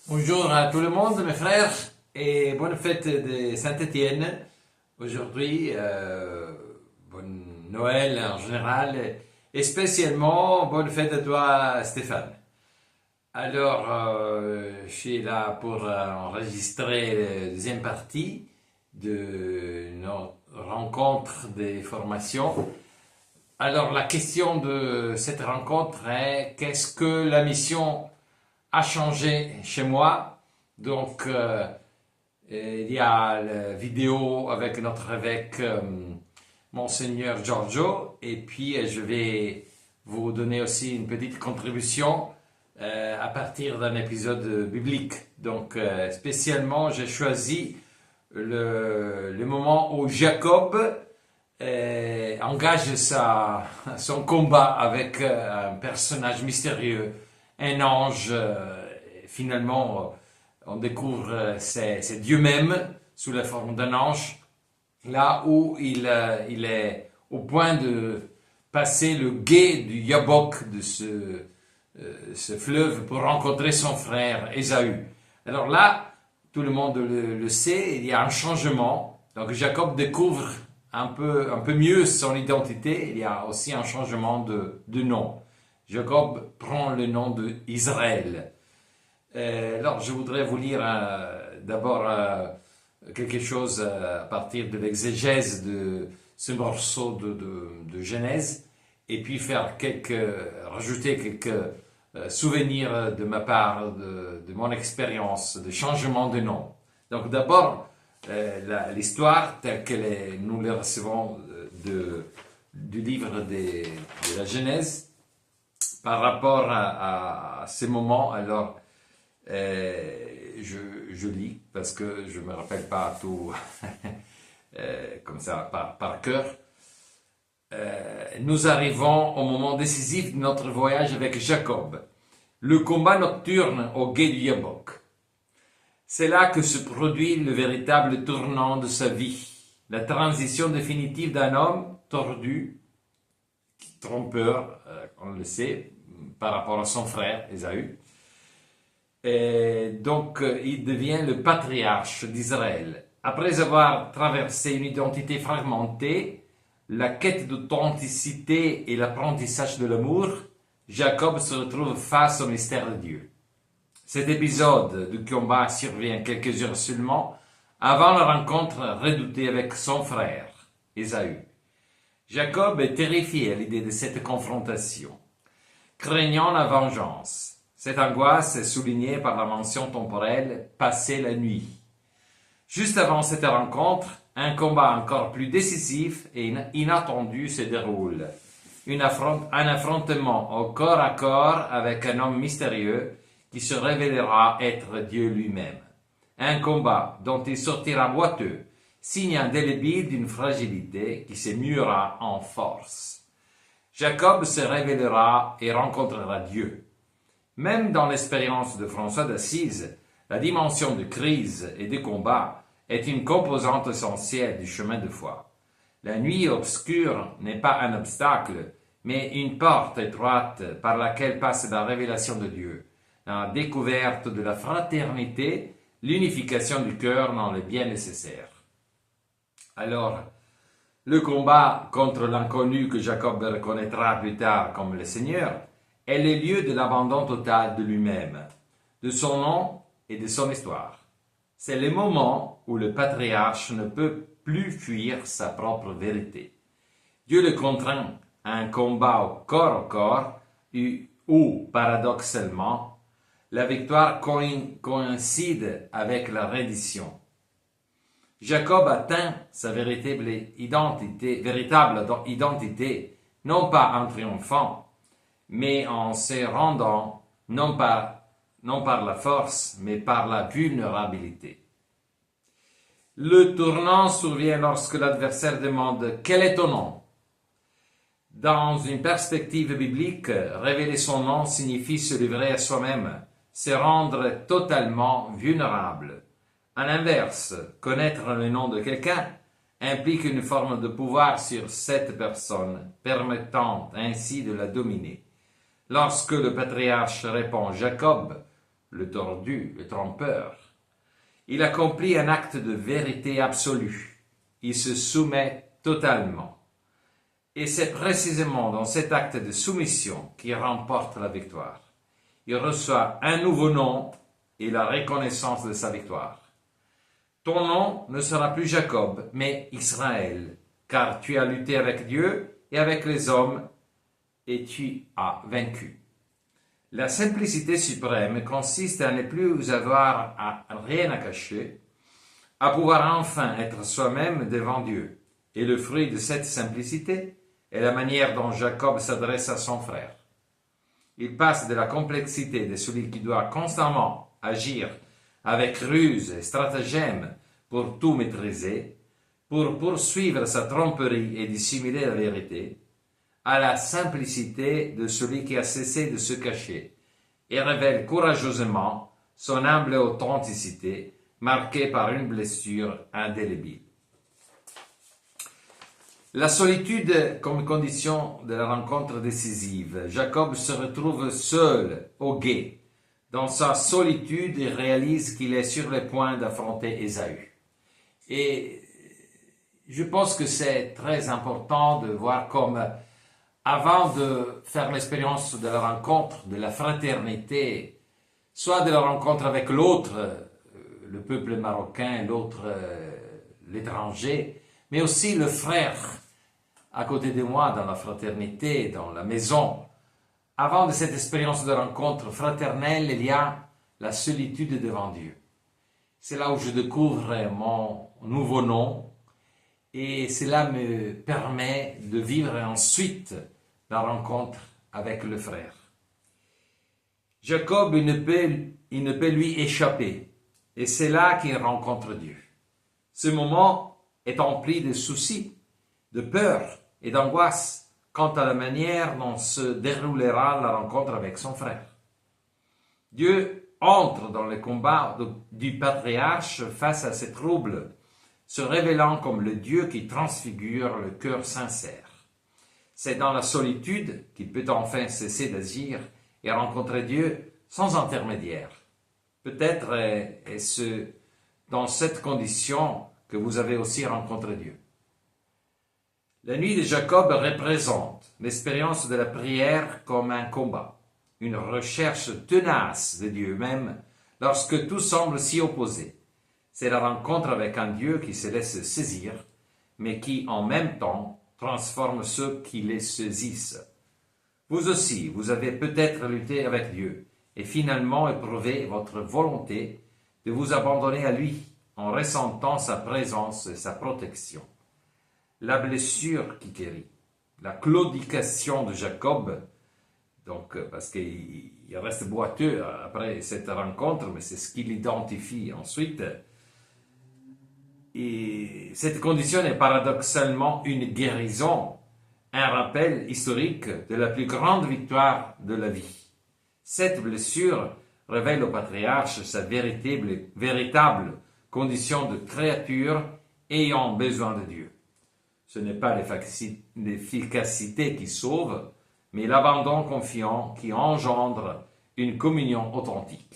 Bonjour à tout le monde, mes frères, et bonne fête de Saint-Étienne. Aujourd'hui, bonne Noël en général, et spécialement bonne fête à toi, Stéphane. Alors, je suis là pour enregistrer la deuxième partie de notre rencontre des formations. Alors, la question de cette rencontre est qu'est-ce que la mission a changé chez moi? Donc, il y a la vidéo avec notre évêque, Monseigneur Giorgio, et puis je vais vous donner aussi une petite contribution à partir d'un épisode biblique. Donc, spécialement, j'ai choisi le moment où Jacob engage son combat avec un personnage mystérieux, un ange. Finalement, on découvre c'est Dieu même sous la forme d'un ange, là où il est au point de passer le gué du Yabok, de ce fleuve, pour rencontrer son frère Ésaü. Alors là, tout le monde le sait, il y a un changement. Donc Jacob découvre un peu mieux son identité. Il y a aussi un changement de nom. Jacob prend le nom d'Israël. Alors, je voudrais vous lire d'abord quelque chose à partir de l'exégèse de ce morceau de Genèse, et puis rajouter quelques souvenirs de ma part, de mon expérience de changement de nom. Donc, d'abord, l'histoire telle que nous la recevons du livre de la Genèse par rapport à ces moments. Alors, je lis parce que je ne me rappelle pas tout comme ça par cœur. Nous arrivons au moment décisif de notre voyage avec Jacob, le combat nocturne au gué du Yabok. C'est là que se produit le véritable tournant de sa vie, la transition définitive d'un homme tordu, trompeur, on le sait, par rapport à son frère Ésaü. Et donc, il devient le patriarche d'Israël. Après avoir traversé une identité fragmentée, la quête d'authenticité et l'apprentissage de l'amour, Jacob se retrouve face au mystère de Dieu. Cet épisode du combat survient quelques heures seulement avant la rencontre redoutée avec son frère, Ésaü. Jacob est terrifié à l'idée de cette confrontation, craignant la vengeance. Cette angoisse est soulignée par la mention temporelle « passer la nuit ». Juste avant cette rencontre, un combat encore plus décisif et inattendu se déroule. Un affrontement au corps à corps avec un homme mystérieux qui se révélera être Dieu lui-même. Un combat dont il sortira boiteux, signe indélébile d'une fragilité qui se muera en force. Jacob se révélera et rencontrera Dieu. Même dans l'expérience de François d'Assise, la dimension de crise et de combat est une composante essentielle du chemin de foi. La nuit obscure n'est pas un obstacle, mais une porte étroite par laquelle passe la révélation de Dieu, la découverte de la fraternité, l'unification du cœur dans le bien nécessaire. Alors, le combat contre l'inconnu que Jacob reconnaîtra plus tard comme le Seigneur est le lieu de l'abandon total de lui-même, de son nom et de son histoire. C'est le moment où le patriarche ne peut plus fuir sa propre vérité. Dieu le contraint à un combat au corps où, paradoxalement, la victoire coïncide avec la reddition. Jacob atteint sa véritable identité, non pas en triomphant, mais en se rendant non par la force, mais par la vulnérabilité. Le tournant survient lorsque l'adversaire demande « Quel est ton nom ?» Dans une perspective biblique, révéler son nom signifie se livrer à soi-même, se rendre totalement vulnérable. À l'inverse, connaître le nom de quelqu'un implique une forme de pouvoir sur cette personne, permettant ainsi de la dominer. Lorsque le patriarche répond « Jacob », le tordu, le trompeur. Il accomplit un acte de vérité absolue. Il se soumet totalement. Et c'est précisément dans cet acte de soumission qu'il remporte la victoire. Il reçoit un nouveau nom et la reconnaissance de sa victoire. Ton nom ne sera plus Jacob, mais Israël, car tu as lutté avec Dieu et avec les hommes, et tu as vaincu. La simplicité suprême consiste à ne plus avoir rien à cacher, à pouvoir enfin être soi-même devant Dieu. Et le fruit de cette simplicité est la manière dont Jacob s'adresse à son frère. Il passe de la complexité de celui qui doit constamment agir avec ruse et stratagème pour tout maîtriser, pour poursuivre sa tromperie et dissimuler la vérité, à la simplicité de celui qui a cessé de se cacher et révèle courageusement son humble authenticité marquée par une blessure indélébile. La solitude comme condition de la rencontre décisive. Jacob se retrouve seul, au gué. Dans sa solitude, il réalise qu'il est sur le point d'affronter Ésaü. Et je pense que c'est très important de voir comme, avant de faire l'expérience de la rencontre, de la fraternité, soit de la rencontre avec l'autre, le peuple marocain, l'autre, l'étranger, mais aussi le frère à côté de moi dans la fraternité, dans la maison. Avant de cette expérience de rencontre fraternelle, il y a la solitude devant Dieu. C'est là où je découvre mon nouveau nom et cela me permet de vivre ensuite la rencontre avec le frère. Jacob, il ne peut lui échapper et c'est là qu'il rencontre Dieu. Ce moment est empli de soucis, de peur et d'angoisse quant à la manière dont se déroulera la rencontre avec son frère. Dieu entre dans le combat du patriarche face à ces troubles, se révélant comme le Dieu qui transfigure le cœur sincère. C'est dans la solitude qu'il peut enfin cesser d'agir et rencontrer Dieu sans intermédiaire. Peut-être est-ce dans cette condition que vous avez aussi rencontré Dieu. La nuit de Jacob représente l'expérience de la prière comme un combat, une recherche tenace de Dieu même lorsque tout semble s'y opposer. C'est la rencontre avec un Dieu qui se laisse saisir, mais qui en même temps transforme ceux qui les saisissent. Vous aussi, vous avez peut-être lutté avec Dieu et finalement éprouvé votre volonté de vous abandonner à lui en ressentant sa présence et sa protection. La blessure qui guérit, la claudication de Jacob, donc parce qu'il reste boiteux après cette rencontre, mais c'est ce qu'il identifie ensuite. Et cette condition est paradoxalement une guérison, un rappel historique de la plus grande victoire de la vie. Cette blessure révèle au patriarche sa véritable condition de créature ayant besoin de Dieu. Ce n'est pas l'efficacité qui sauve, mais l'abandon confiant qui engendre une communion authentique.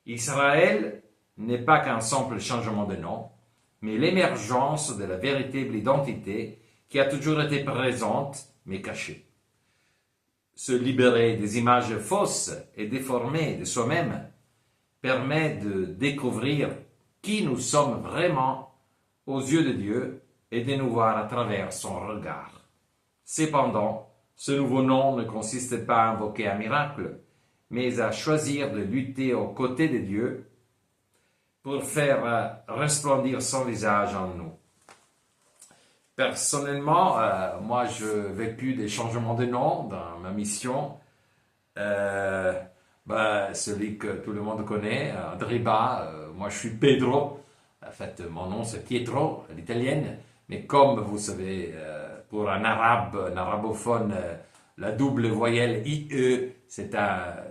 Israël n'est pas qu'un simple changement de nom, mais l'émergence de la véritable identité qui a toujours été présente, mais cachée. Se libérer des images fausses et déformées de soi-même permet de découvrir qui nous sommes vraiment aux yeux de Dieu et de nous voir à travers son regard. Cependant, ce nouveau nom ne consiste pas à invoquer un miracle, mais à choisir de lutter aux côtés de Dieu pour faire resplendir son visage en nous. Personnellement, moi, je vécu des changements de nom dans ma mission. Celui que tout le monde connaît, Driba, moi je suis Pedro. En fait, mon nom c'est Pietro, à l'italienne. Mais comme vous savez, pour un arabe, un arabophone, la double voyelle IE, c'est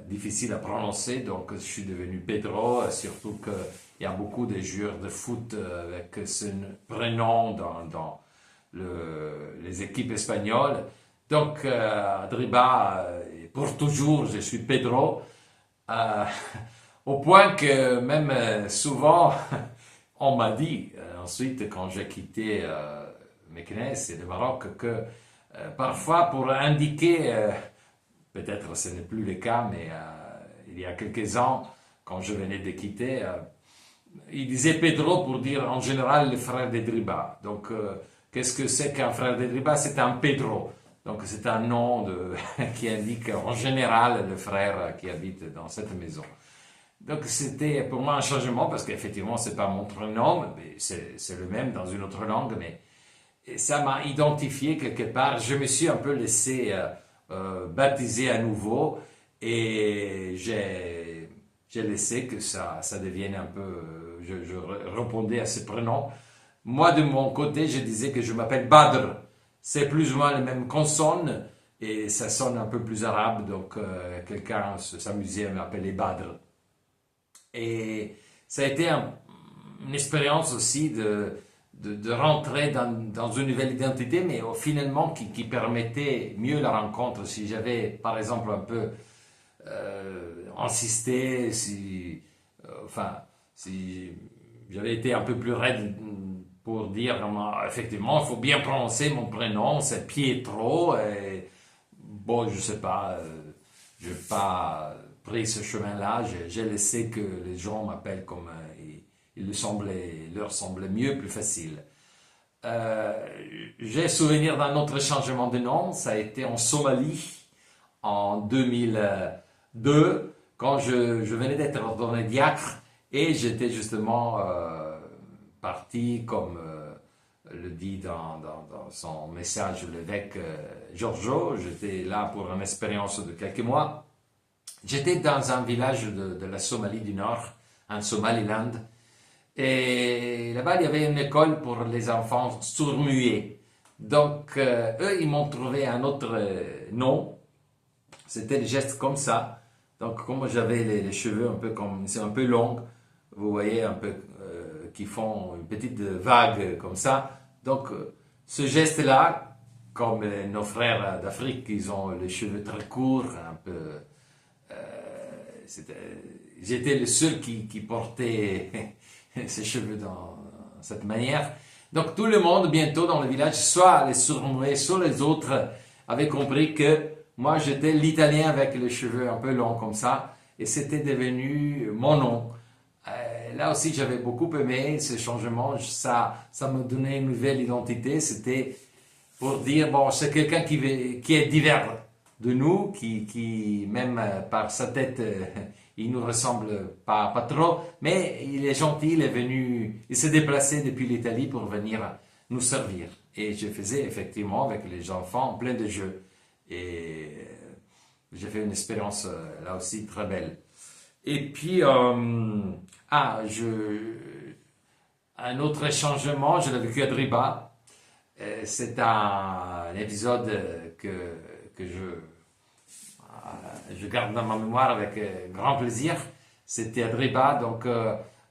difficile à prononcer. Donc je suis devenu Pedro, surtout qu'il y a beaucoup de joueurs de foot avec ce prénom dans les équipes espagnoles. Donc, Driba, pour toujours, je suis Pedro. Euh, au point que même souvent, on m'a dit ensuite, quand j'ai quitté Meknès et le Maroc, que parfois pour indiquer, peut-être ce n'est plus le cas, mais il y a quelques ans, quand je venais de quitter, il disait Pedro pour dire en général le frère d'Edriba. Donc, qu'est-ce que c'est qu'un frère d'Edriba? C'est un Pedro. Donc, c'est un nom qui indique en général le frère qui habite dans cette maison. Donc, c'était pour moi un changement parce qu'effectivement, c'est pas mon prénom, mais c'est le même dans une autre langue, mais ça m'a identifié quelque part. Je me suis un peu laissé baptiser à nouveau et j'ai laissé que ça devienne un peu. Je répondais à ce prénom. Moi, de mon côté, je disais que je m'appelle Badr. C'est plus ou moins les mêmes consonnes et ça sonne un peu plus arabe, donc quelqu'un s'amusait à m'appeler Badr. Et ça a été une expérience aussi de rentrer dans une nouvelle identité, mais finalement qui permettait mieux la rencontre. Si j'avais, par exemple, un peu insisté, si j'avais été un peu plus raide pour dire, effectivement, il faut bien prononcer mon prénom, c'est Pietro, et bon, je sais pas, je n'ai pas pris ce chemin-là, j'ai laissé que les gens m'appellent comme il leur semblait mieux, plus facile. J'ai souvenir d'un autre changement de nom, ça a été en Somalie en 2002, quand je venais d'être ordonné diacre et j'étais justement parti, comme le dit dans son message l'évêque Giorgio, j'étais là pour une expérience de quelques mois. J'étais dans un village de la Somalie du Nord, en Somaliland, et là-bas il y avait une école pour les enfants sourds-muets. Donc eux, ils m'ont trouvé un autre nom, c'était des gestes comme ça. Donc comme j'avais les cheveux un peu comme, c'est un peu long, vous voyez un peu qui font une petite vague comme ça. Donc ce geste-là, comme nos frères d'Afrique, ils ont les cheveux très courts, un peu. J'étais le seul qui portait ses cheveux dans cette manière. Donc tout le monde bientôt dans le village, soit les sourds-muets, soit les autres, avaient compris que moi j'étais l'Italien avec les cheveux un peu longs comme ça, et c'était devenu mon nom. Là aussi j'avais beaucoup aimé ce changement, ça me donnait une nouvelle identité, c'était pour dire, bon, c'est quelqu'un qui est divers de nous, qui même par sa tête, il nous ressemble pas trop, mais il est gentil, il est venu, il s'est déplacé depuis l'Italie pour venir nous servir. Et je faisais effectivement avec les enfants plein de jeux. Et j'ai fait une expérience là aussi très belle. Et puis, un autre changement, je l'ai vécu à Driba. C'est un épisode que je garde dans ma mémoire avec grand plaisir. C'était à Driba, donc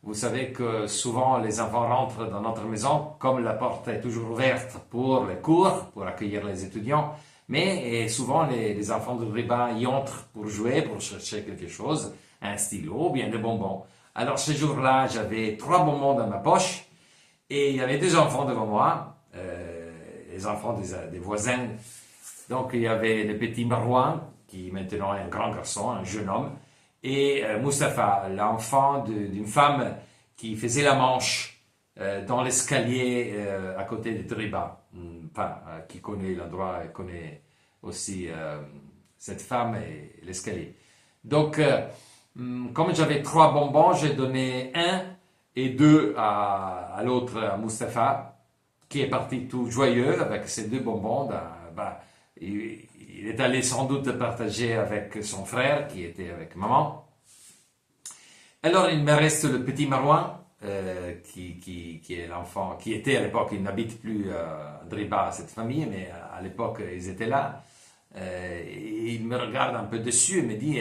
vous savez que souvent les enfants rentrent dans notre maison, comme la porte est toujours ouverte pour les cours, pour accueillir les étudiants, mais souvent les enfants de Driba y entrent pour jouer, pour chercher quelque chose, un stylo, bien des bonbons. Alors ce jour-là, j'avais 3 bonbons dans ma poche, et il y avait 2 enfants devant moi, les enfants des voisins. Donc il y avait le petit Marouane, qui maintenant est un grand garçon, un jeune homme, et Mustapha, l'enfant d'une femme qui faisait la manche dans l'escalier à côté de Driba. Enfin, qui connaît l'endroit, connaît aussi cette femme et l'escalier. Donc, comme j'avais 3 bonbons, j'ai donné 1 et 2 à l'autre, à Mustapha, qui est parti tout joyeux avec ces 2 bonbons. Il est allé sans doute partager avec son frère qui était avec maman. Alors il me reste le petit Marouane qui est l'enfant, qui était à l'époque, il n'habite plus à Driba, cette famille, mais à l'époque ils étaient là. Et il me regarde un peu dessus et me dit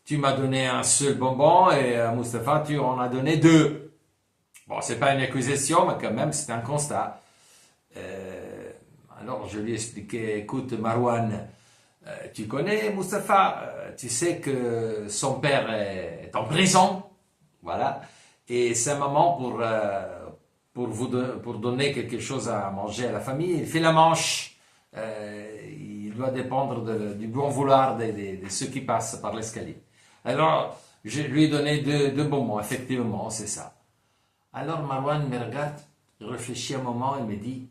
tu m'as donné un seul bonbon et à Mustapha tu en as donné 2. Bon, c'est pas une accusation, mais quand même c'est un constat. Alors je lui ai expliqué, écoute Marouane, Tu connais Mustapha, tu sais que son père est en prison, voilà, et sa maman, pour donner quelque chose à manger à la famille, il fait la manche. Il doit dépendre du bon vouloir de ceux qui passent par l'escalier. Alors, je lui ai donné deux bonbons, effectivement, c'est ça. Alors Marwan me regarde, il réfléchit un moment et me dit,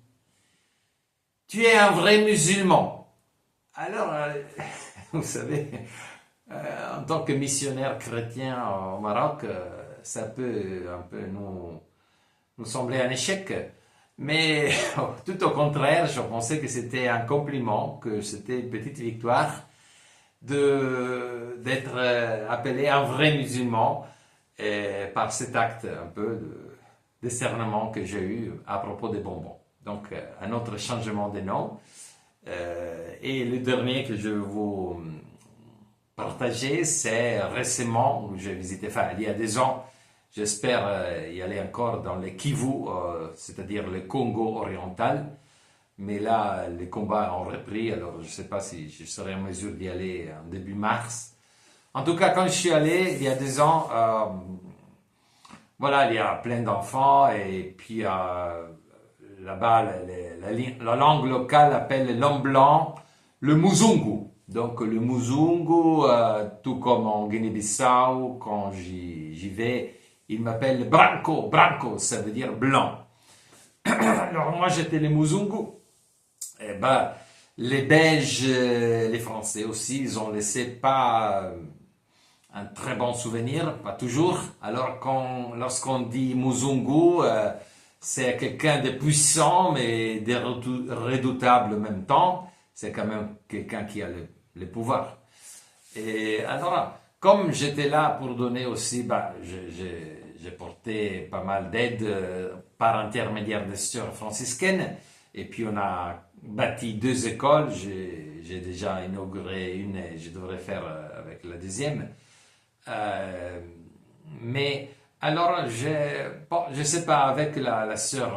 tu es un vrai musulman. Alors, vous savez, en tant que missionnaire chrétien au Maroc, ça peut un peu nous sembler un échec. Mais tout au contraire, je pensais que c'était un compliment, que c'était une petite victoire d'être appelé un vrai musulman par cet acte un peu de discernement que j'ai eu à propos des bonbons. Donc, un autre changement de nom. Et le dernier que je vais vous partager, c'est récemment, où j'ai visité, enfin, il y a 2 ans, j'espère y aller encore dans le Kivu, c'est-à-dire le Congo oriental. Mais là, les combats ont repris, alors je ne sais pas si je serai en mesure d'y aller en début mars. En tout cas, quand je suis allé, il y a 2 ans, voilà, il y a plein d'enfants, et puis là-bas, la langue locale appelle l'homme blanc le Muzungu. Donc le Muzungu, tout comme en Guinée-Bissau, quand j'y vais, il m'appelle Branco. Branco, ça veut dire blanc. Alors moi, j'étais le Muzungu. Eh ben, les Belges, les Français aussi, ils ont laissé pas un très bon souvenir, pas toujours. Alors lorsqu'on dit Muzungu, c'est quelqu'un de puissant mais de redoutable en même temps. C'est quand même quelqu'un qui a le pouvoir. Et alors, comme j'étais là pour donner aussi, j'ai porté pas mal d'aide par intermédiaire des sœurs franciscaines. Et puis on a bâti 2 écoles. J'ai déjà inauguré une et je devrais faire avec la deuxième. Mais alors, je sais pas, avec la sœur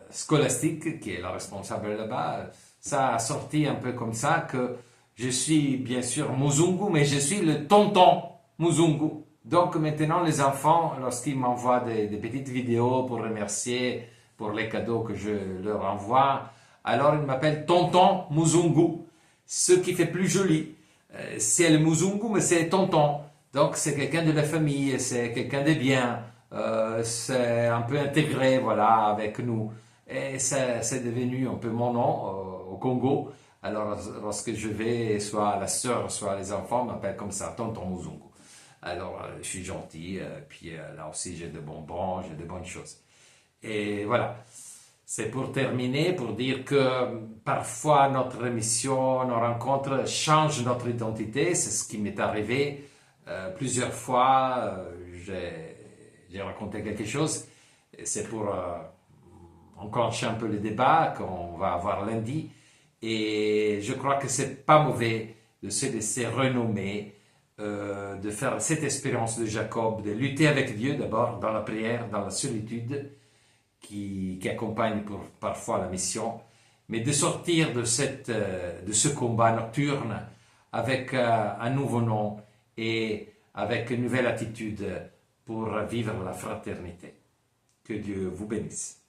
scolastique, qui est la responsable là-bas, ça a sorti un peu comme ça que je suis bien sûr Muzungu, mais je suis le tonton Muzungu. Donc maintenant, les enfants, lorsqu'ils m'envoient des petites vidéos pour remercier pour les cadeaux que je leur envoie, alors ils m'appellent tonton Muzungu, ce qui fait plus joli. C'est le Muzungu, mais c'est tonton. Donc c'est quelqu'un de la famille, c'est quelqu'un de bien, c'est un peu intégré, voilà, avec nous. Et c'est devenu un peu mon nom au Congo. Alors lorsque je vais, soit la sœur, soit les enfants m'appellent comme ça, tonton Muzungu. Alors je suis gentil, puis là aussi j'ai de bonbons, j'ai de bonnes choses. Et voilà. C'est pour terminer, pour dire que parfois notre mission, nos rencontres changent notre identité. C'est ce qui m'est arrivé plusieurs fois. J'ai raconté quelque chose. C'est pour enclencher un peu le débat qu'on va avoir lundi. Et je crois que c'est pas mauvais de se laisser renommer, de faire cette expérience de Jacob, de lutter avec Dieu d'abord dans la prière, dans la solitude, qui accompagne parfois la mission, mais de sortir de ce combat nocturne avec un nouveau nom et avec une nouvelle attitude pour vivre la fraternité. Que Dieu vous bénisse.